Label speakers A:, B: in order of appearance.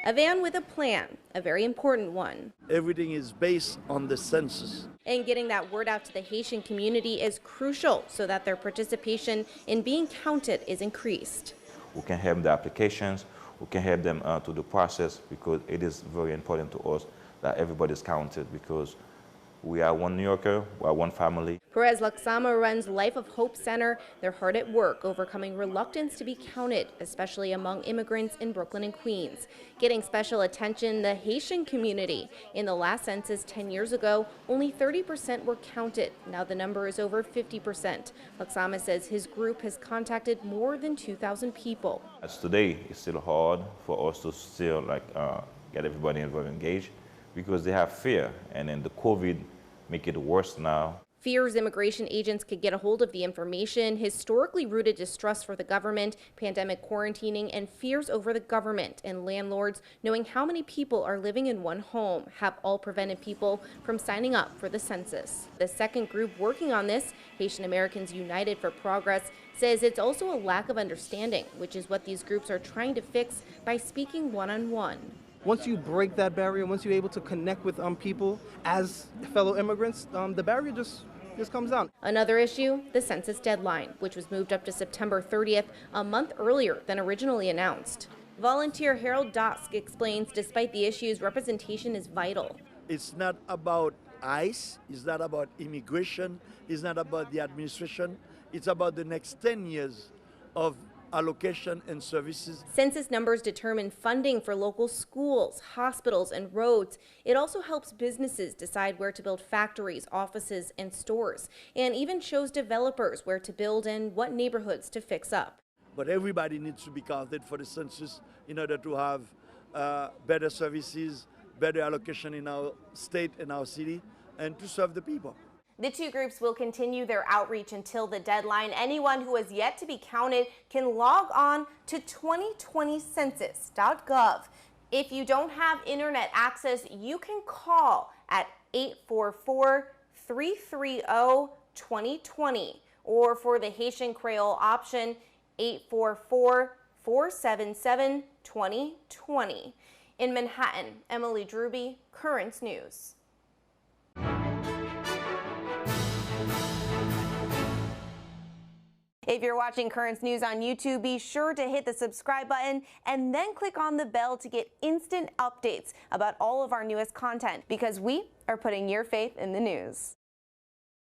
A: A van with a plan, a very important one.
B: Everything is based on the census.
A: And getting that word out to the Haitian community is crucial so that their participation in being counted is increased.
C: We can help the applications, we can help them to the process, because it is very important to us that everybody is counted, because we are one New Yorker, we are one family.
A: Perez Laxama runs Life of Hope Center. They're hard at work overcoming reluctance to be counted, especially among immigrants in Brooklyn and Queens. Getting special attention, the Haitian community. In the last census 10 years ago, only 30% were counted. Now the number is over 50%. Laxama says his group has contacted more than 2,000 people.
C: As today, it's still hard for us to still get everybody involved, engaged, because they have fear, and then the COVID make it worse now.
A: Fears immigration agents could get a hold of the information, historically rooted distrust for the government, pandemic quarantining, and fears over the government and landlords knowing how many people are living in one home have all prevented people from signing up for the census. The second group working on this, Haitian Americans United for Progress, says it's also a lack of understanding, which is what these groups are trying to fix by speaking one-on-one.
D: Once you break that barrier, once you're able to connect with people as fellow immigrants, the barrier just comes down.
A: Another issue, the census deadline, which was moved up to September 30th, a month earlier than originally announced. Volunteer Harold Dosk explains despite the issues, representation is vital.
B: It's not about ICE, it's not about immigration, it's not about the administration, it's about the next 10 years of allocation and services.
A: Census numbers determine funding for local schools, hospitals, and roads. It also helps businesses decide where to build factories, offices, and stores, and even shows developers where to build and what neighborhoods to fix up.
B: But everybody needs to be counted for the census in order to have better services, better allocation in our state and our city, and to serve the people.
A: The two groups will continue their outreach until the deadline. Anyone who has yet to be counted can log on to 2020census.gov. If you don't have internet access, you can call at 844-330-2020, or for the Haitian Creole option, 844-477-2020. In Manhattan, Emily Druby, Currents News. If you're watching Currents News on YouTube, be sure to hit the subscribe button and then click on the bell to get instant updates about all of our newest content, because we are putting your faith in the news.